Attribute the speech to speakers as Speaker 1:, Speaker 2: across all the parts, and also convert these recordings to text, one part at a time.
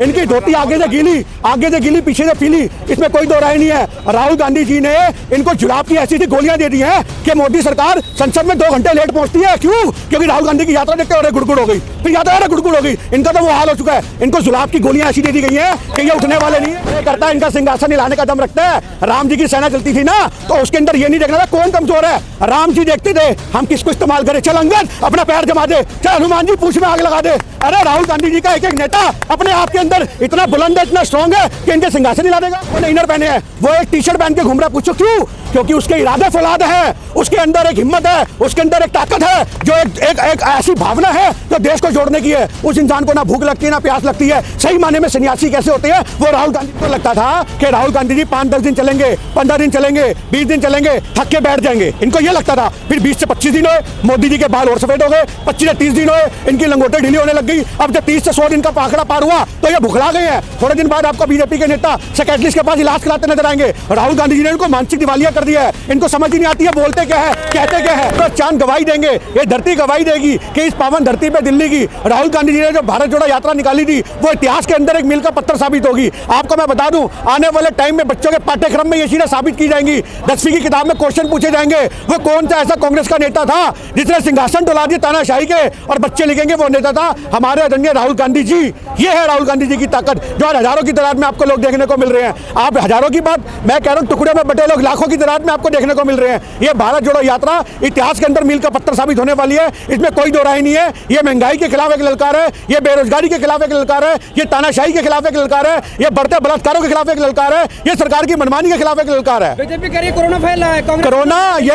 Speaker 1: इनकी धोती आगे से गीली पीछे से पीली, इसमें कोई दो राय नहीं है। राहुल गांधी जी ने इनको जुलाब की ऐसी गोलियां दे दी हैं कि मोदी सरकार संसद में 2 घंटे लेट पहुंचती है। क्यों? क्योंकि राहुल गांधी की यात्रा देखते और गुड़गुड़ हो गई, फिर यात्रा गुड़गुड़ हो गई। इनका तो वो हाल हो चुका है, इनको जुलाब की गोलियां ऐसी दे दी गई हैं कि ये उठने वाले नहीं है। ये करता है, इनका सिंहासन हिलाने का दम रखता है। राम जी की सेना चलती थी ना, तो उसके अंदर ये नहीं देखना था कौन कमजोर है। राम जी देखते थे हम किसको इस्तेमाल करें। चल अंगद अपना पैर जमा दे, चल हनुमान जी पूंछ में आग लगा दे। अरे राहुल गांधी जी का एक नेता अपने आप के अंदर इतना बुलंद है, इतना स्ट्रॉन्ग है कि इनके सिंहासन हिला देगा। वो इनर पहने हैं, वो एक टी शर्ट पहन के घूम रहा है। पूछो क्यों? क्योंकि उसके इरादे फौलाद है, उसके अंदर एक हिम्मत है, उसके अंदर एक ताकत है, जो एक ऐसी भावना है जो देश को जोड़ने की है। उस इंसान को ना भूख लगती है ना प्यास लगती है। सही माने में सन्यासी कैसे होते हैं, वो राहुल गांधी को लगता था कि राहुल गांधी जी 5-10 दिन चलेंगे, 15 दिन चलेंगे, 20 दिन चलेंगे, थक के बैठ जाएंगे। इनको ये लगता था। फिर 20 से 25 दिन हुए, मोदी जी के बाल और सफेद हो गए। 25 से 30 दिन हुए, इनकी लंगोटे ढीली होने लग गई। अब जब 30 से 100 दिन का पाखड़ा पार हुआ तो ये भुखला गए हैं। थोड़े दिन बाद आपको बीजेपी के नेता साइकियाट्रिस्ट के पास इलाज कराते नजर आएंगे। राहुल गांधी जी ने इनको मानसिक दिवालिया कर दिया है। इनको समझ ही नहीं आती है बोलते क्या है, कहते क्या है। तो चांद गवाही देंगे, ये धरती गवाही देगी कि इस पावन धरती पे दिल्ली की राहुल गांधी जी ने जो भारत जोड़ो यात्रा निकाली थी, वो इतिहास के अंदर एक मील का पत्थर साबित होगी। आपको मैं बता दूं, आने वाले टाइम में बच्चों के पाठ्यक्रम में ये चीजें साबित की जाएंगी। 10वीं की किताब में क्वेश्चन पूछे जाएंगे, वो कौन सा ऐसा कांग्रेस का नेता था जिसने सिंहासन डुला दिया तानाशाही के, और बच्चे लिखेंगे वो नेता था हमारे आदरणीय राहुल गांधी जी। ये है राहुल गांधी जी की ताकत, जो हजारों की तादाद में आपको लोग देखने को मिल रहे हैं। आप हजारों की बात मैं कह रहा हूं, टुकड़े में बटे लोग लाखों की तादाद में आपको देखने को मिल रहे हैं। ये भारत जोड़ो यात्रा इतिहास के अंदर मील का पत्थर साबित होने वाली है, इसमें कोई दो राय नहीं है। ये महंगाई के खिलाफ एक ललकार है, ये बेरोजगारी के खिलाफ एक ललकार है, ये तानाशाही के खिलाफ एक ललकार है, ये बढ़ते बलात्कारों के खिलाफ एक ललकार है, ये सरकार की मनमानी के खिलाफ एक ललकार है।
Speaker 2: बीजेपी कह रही है कोरोना फैल रहा है,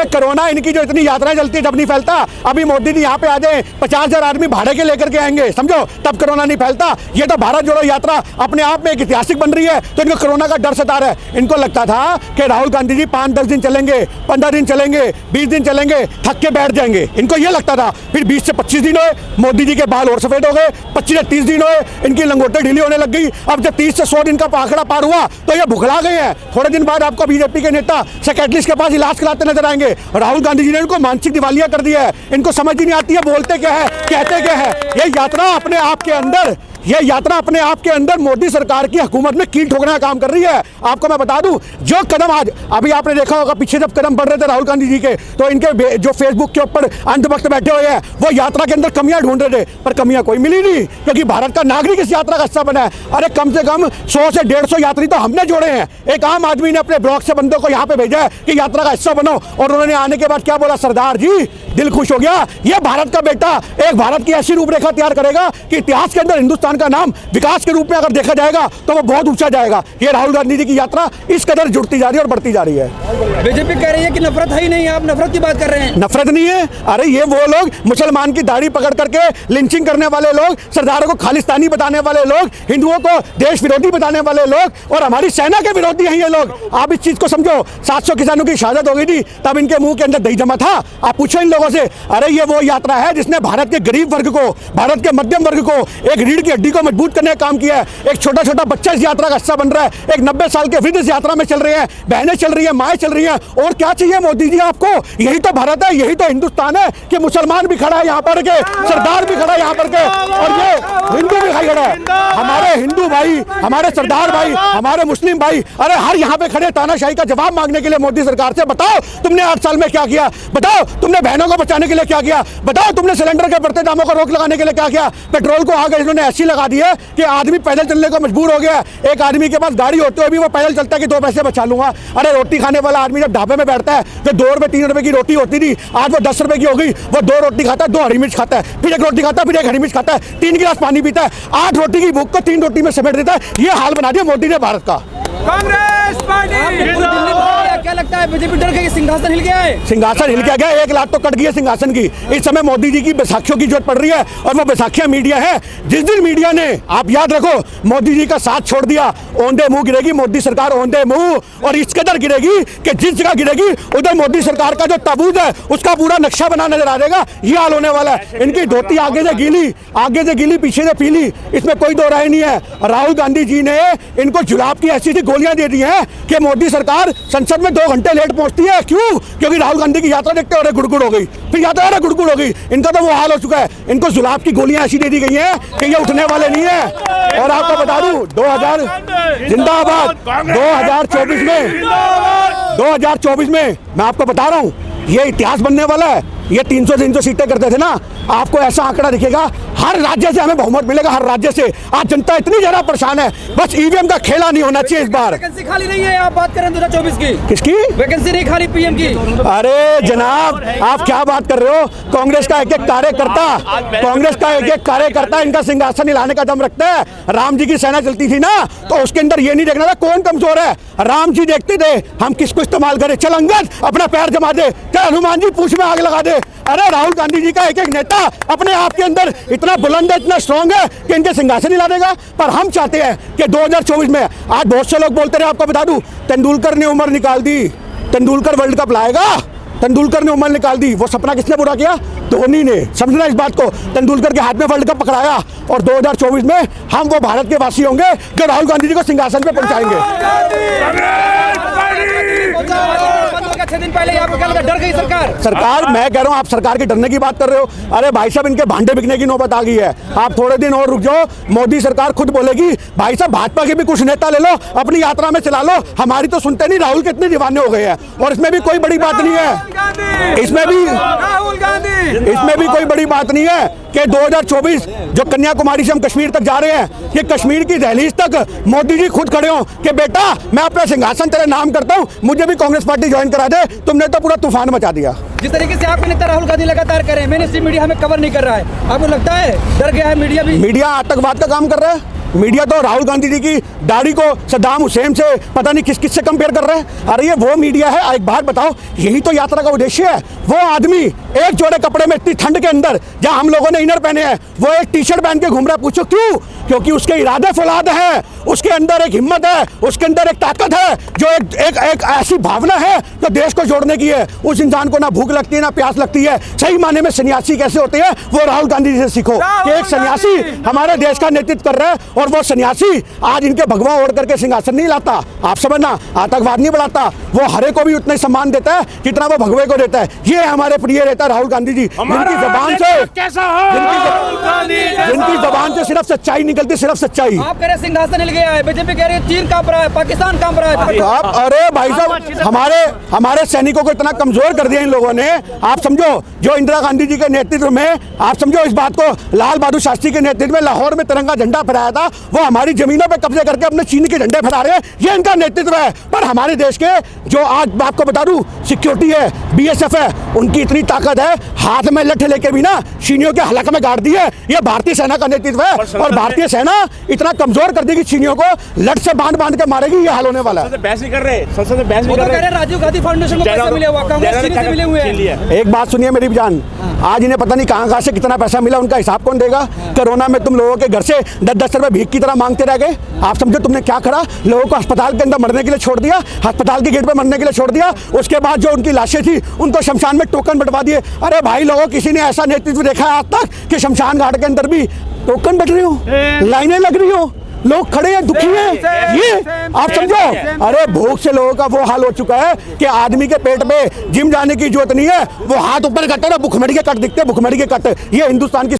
Speaker 1: कोरोना इनकी जो इतनी यात्राएं चलती है जब नहीं फैलता। अभी मोदी जी यहाँ पे आ जाए, 50,000 आदमी भाड़े के लेकर के आएंगे, समझो, तब कोरोना नहीं फैलता। ये तो भारत जोड़ो यात्रा अपने आप में एक ऐतिहासिक बन रही है, तो इनको कोरोना का डर सता रहा है। इनको लगता था कि राहुल गांधी जी 5-10 दिन चलेंगे, 15 दिन चलेंगे, 20 दिन चलेंगे, थक के बैठ जाएंगे। इनको ये लगता था। फिर 20 से 25 दिन हुए, मोदी जी के बाल और सफेद हो गए। 25 से 30 दिन हुए, इनकी लंगोटे ढीली होने लग गई। अब जब 30 से 100 दिन का पाखड़ा पार हुआ तो ये भुखला गए हैं। थोड़े दिन बाद आपको बीजेपी के नेता साइकियाट्रिस्ट के पास इलाज कराते नजर आएंगे। राहुल गांधी जी ने इनको मानसिक दिवालिया कर दिया है। इनको समझ ही नहीं आती है बोलते क्या है, कहते क्या है। ये यात्रा अपने आप के अंदर मोदी सरकार की हुकूमत में कील ठोकने का काम कर रही है। आपको मैं बता दूं, जो कदम आज अभी आपने देखा होगा, पीछे जब कदम बढ़ रहे थे राहुल गांधी जी के, तो इनके जो फेसबुक के ऊपर अंधभक्त बैठे हुए हैं, वो यात्रा के अंदर कमियां ढूंढ रहे थे, पर कमियां कोई मिली नहीं, क्योंकि भारत का नागरिक इस यात्रा का हिस्सा बना है। अरे कम से कम 100 से 150 यात्री तो हमने जोड़े हैं। एक आम आदमी ने अपने ब्लॉक से बंदों को यहाँ पे भेजा है कि यात्रा का हिस्सा बनो, और उन्होंने आने के बाद क्या बोला, सरदार जी दिल खुश हो गया। ये भारत का बेटा एक भारत की ऐसी रूपरेखा तैयार करेगा कि इतिहास के अंदर हिंदुस्तान का नाम विकास के रूप में अगर देखा जाएगा तो वो बहुत ऊंचा जाएगा। ये राहुल गांधी जी की यात्रा इस कदर जुड़ती जा रही है और बढ़ती जा रही है।
Speaker 2: बीजेपी कह रही है कि नफरत है ही नहीं, आप नफरत की बात कर रहे हैं।
Speaker 1: नफरत नहीं है। अरे ये वो लोग मुसलमान की दाढ़ी पकड़ करके लिंचिंग करने वाले लोग, सरदारों को खालिस्तानी बताने वाले लोग, हिंदुओं को देश विरोधी बताने वाले लोग, और हमारी सेना के विरोधी हैं ये लोग। आप इस चीज को समझो। 700 किसानों की शहादत हो गई थी, तब इनके मुंह के अंदर दही जमा था। आप पूछो इन लोगों से। अरे ये वो यात्रा है जिसने भारत के गरीब वर्ग को, भारत के मध्यम वर्ग को, एक रीढ़ की हड्डी को मजबूत करने का काम किया है। एक छोटा छोटा बच्चा इस यात्रा का हिस्सा बन रहा है, एक 90 साल के वृद्ध इस यात्रा में चल रहे हैं, बहनें चल रही हैं, माएँ चल रही हैं। और क्या चाहिए मोदी जी आपको? यही तो भारत है, यही तो हिंदुस्तान है कि मुसलमान भी खड़ा है यहाँ पर के, सरदार भी खड़ा है यहाँ पर के, और ये हिंदू भी खड़ा है। हमारे हिंदू भाई, हमारे सरदार भाई, हमारे मुस्लिम भाई, अरे हर यहाँ पे खड़े तानाशाही का जवाब मांगने के लिए मोदी सरकार से। बताओ तुमने 8 साल में क्या किया? बताओ तुमने बहनों को बचाने के लिए क्या किया? बताओ तुमने सिलेंडर के बढ़ते दामों को रोक लगाने के लिए क्या किया? पेट्रोल को आगे इन्होंने ऐसी लगा दी है कि आदमी पैदल चलने को मजबूर हो गया। एक आदमी के पास गाड़ी होते हुए भी वो पैदल चलता है कि 2 पैसे बचा लूंगा। अरे रोटी खाने वाला आदमी जब ढाबे में बैठता है, जो 2 रुपए 3 रुपए की रोटी होती थी, आज वो 10 रुपए की हो गई। वो 2 रोटी खाता है, 2 हरी मिर्च खाता है, फिर 1 रोटी खाता है, फिर 1 हरी मिर्च खाता है, 3 गिलास पानी पीता है, 8 रोटी की भूख को 3 रोटी में समेट देता है। ये हाल बना दिया मोदी ने भारत का।
Speaker 2: कांग्रेस पार्टी क्या लगता है, बीजेपी डर गई, सिंहासन हिल गया है?
Speaker 1: सिंहासन हिल गया, 1 लाख तो कट गई है सिंहासन की। इस समय मोदी जी की बैसाखियों की जरूरत पड़ रही है, और वो बैसाखियां मीडिया है। जिस दिन मीडिया ने, आप याद रखो, मोदी जी का साथ छोड़ दिया, औंधे मुंह गिरेगी मोदी सरकार, औंधे मुंह। और इस कदर गिरेगी कि जिस जगह गिरेगी उधर मोदी सरकार का जो ताबूत है उसका पूरा नक्शा बना नजर आ जाएगा। ये हाल होने वाला है। इनकी धोती आगे से गीली पीछे से पीली, इसमें कोई दो राय नहीं है। राहुल गांधी जी ने इनको जुलाब की ऐसी गोलियां दे दी हैं कि मोदी सरकार संसद में 2 घंटे लेट पहुंचती है। क्यों? क्योंकि राहुल गांधी की यात्रा देखते हो गुड़गुड़ हो गई, फिर यात्रा अरे गुड़गुड़ हो गई। इनका तो वो हाल हो चुका है, इनको जुलाब की गोलियां ऐसी दे दी गई हैं कि ये उठने वाले नहीं है। और आपको बता दूं 2000 जिंदाबाद 2024 में मैं आपको बता रहा हूं ये इतिहास बनने वाला है। ये 300 सीटें करते थे ना, आपको ऐसा आंकड़ा दिखेगा, हर राज्य से हमें बहुमत मिलेगा, हर राज्य से। आज जनता इतनी ज्यादा परेशान है, बस ईवीएम का खेला नहीं होना चाहिए इस बार।
Speaker 2: वैकेंसी खाली नहीं है, आप बात करें 2024 की।
Speaker 1: किसकी
Speaker 2: वैकेंसी नहीं खाली पीएम की।
Speaker 1: अरे जनाब आप क्या बात कर रहे हो? कांग्रेस का एक कार्यकर्ता इनका सिंहासन हिलाने का दम रखता है। राम जी की सेना चलती थी ना, तो उसके अंदर ये नहीं देखना था कौन कमजोर है। राम जी देखते थे हम किसको इस्तेमाल करें। चल अंगद अपना पैर जमा दे, चल हनुमान जी पूंछ में आग लगा दे। अरे राहुल गांधी जी का एक नेता अपने आप के अंदर इतना बुलंद है, इतना स्ट्रांग है कि इनके सिंहासन हिला देगा। पर हम चाहते हैं कि 2024 में, आज बहुत से लोग बोलते रहे, आपको बता दूं तेंदुलकर ने उम्र निकाल दी, तेंदुलकर वर्ल्ड कप लाएगा, तेंदुलकर ने उम्र निकाल दी। वो सपना किसने पूरा किया? धोनी ने। समझना इस बात को, तेंदुलकर के हाथ में वर्ल्ड कप पकड़ाया। और 2024 में हम वो भारत के वासी होंगे जो राहुल गांधी जी को सिंहासन पे पहुंचाएंगे।
Speaker 2: 6 दिन पहले आपको क्या लगा, डर गई सरकार?
Speaker 1: मैं कह रहा हूं आप सरकार के डरने की बात कर रहे हो। अरे भाई साहब इनके भांडे बिकने की नौबत आ गई है। आप थोड़े दिन और रुक जाओ, मोदी सरकार खुद बोलेगी भाई साहब भाजपा के भी कुछ नेता ले लो, अपनी यात्रा में चला लो, हमारी तो सुनते नहीं। राहुल के इतने दीवाने हो गए हैं। और इसमें भी कोई बड़ी बात नहीं है, इसमें भी कोई बड़ी बात नहीं है कि 2024 जो कन्याकुमारी से हम कश्मीर तक जा रहे हैं, ये कश्मीर की दहलीज तक मोदी जी खुद खड़े हो कि बेटा मैं अपना सिंहासन तेरे नाम करता हूं, मुझे भी कांग्रेस पार्टी ज्वाइन करा दे। तुमने तो पूरा तूफान मचा दिया।
Speaker 2: जिस तरीके से आपके नेता राहुल गांधी लगातार कर रहे हैं, मैंने मीडिया हमें कवर नहीं कर रहा है, आपको लगता है डर गया है मीडिया भी?
Speaker 1: मीडिया आतंकवाद का काम कर रहा है। मीडिया तो राहुल गांधी जी की दाढ़ी को सद्दाम हुसैन से पता नहीं किस से कंपेयर कर रहे हैं। अरे ये वो मीडिया है, एक बात बताओ, यही तो यात्रा का उद्देश्य है। वो आदमी एक जोड़े कपड़े में इतनी ठंड के अंदर, जहां हम लोगों ने इनर पहने हैं, वो एक टी शर्ट पहन के घूम रहा है। पूछो क्यों? क्योंकि उसके इरादे फौलाद है, उसके अंदर एक हिम्मत है, उसके अंदर एक ताकत है, जो एक ऐसी भावना है जो देश को जोड़ने की है। उस इंसान को ना भूख लगती है ना प्यास लगती है। सही माने में सन्यासी कैसे होते हैं, वो राहुल गांधी जी से सीखो कि एक सन्यासी हमारे देश का नेतृत्व कर रहा है, और वो सन्यासी आज इनके भगवा ओढ़ करके सिंहासन नहीं लाता। आप समझना, आतंकवाद नहीं बढ़ाता, वो हरे को भी उतना ही सम्मान देता है जितना वो भगवे को देता है। ये हमारे प्रिय नेता राहुल गांधी जी, जिनकी जबान से सिर्फ सच्चाई निकलती, सिर्फ सच्चाई।
Speaker 2: आप कह रहे सिंहासन हिल गया है, बीजेपी कह रही है चीन कांप रहा है, पाकिस्तान कांप रहा है।
Speaker 1: अरे भाई साहब हमारे सैनिकों को इतना कमजोर कर दिया इन लोगों ने। आप समझो जो इंदिरा गांधी जी के नेतृत्व में, आप समझो इस बात को, लाल बहादुर शास्त्री के नेतृत्व में लाहौर में तिरंगा झंडा फहराया था, वो हमारी जमीनों पे कब्जे करके अपने चीन के झंडे फहरा रहे हैं। ये इनका नेतृत्व है। पर हमारे देश के जो आज आपको बता दूं सिक्योरिटी है, बीएसएफ है, उनकी इतनी ताकत है, हाथ में लठ लेके भी ना चीनियों के हलक में गाड़ दिए। ये भारतीय सेना का नेतृत्व है। और भारतीय सेना इतना कमजोर कर देगी चीनियों को, लठ से बांध बांध के मारेगी। ये हाल होने वाला है।
Speaker 3: बहस नहीं कर रहे, संसद में बहस नहीं कर रहे।
Speaker 2: राजीव गांधी फाउंडेशन को पैसा मिला हुआ, कांग्रेस से मिले हुए हैं।
Speaker 1: एक बात सुनिए मेरी जान, आज इन्हें पता नहीं कहां से कितना पैसा मिला, उनका हिसाब कौन देगा? कोरोना में तुम लोगों के घर से 10-10 रुपए भीख की तरह मांगते रह गए। आप समझो तुमने क्या करा? लोगों को अस्पताल के अंदर मरने के लिए छोड़ दिया, अस्पताल के गेट पे मरने के लिए छोड़ दिया। उसके बाद जो उनकी लाशें थी उनको शमशान में टोकन बंटवा दिए। अरे भाई लोगों, किसी ने ऐसा नेतृत्व देखा है आज तक कि शमशान घाट के अंदर भी टोकन बट रही हो, लाइनें लग रही हो, लोग खड़े हैं, दुखी हैं? ये आप समझो। अरे भूख से लोगों का वो हाल हो चुका है कि आदमी के पेट में जिम जाने की जरूरत नहीं है, वो हाथ ऊपर करते ना, भुखमरी के कट दिखते, भुखमरी के कट। ये हिंदुस्तान की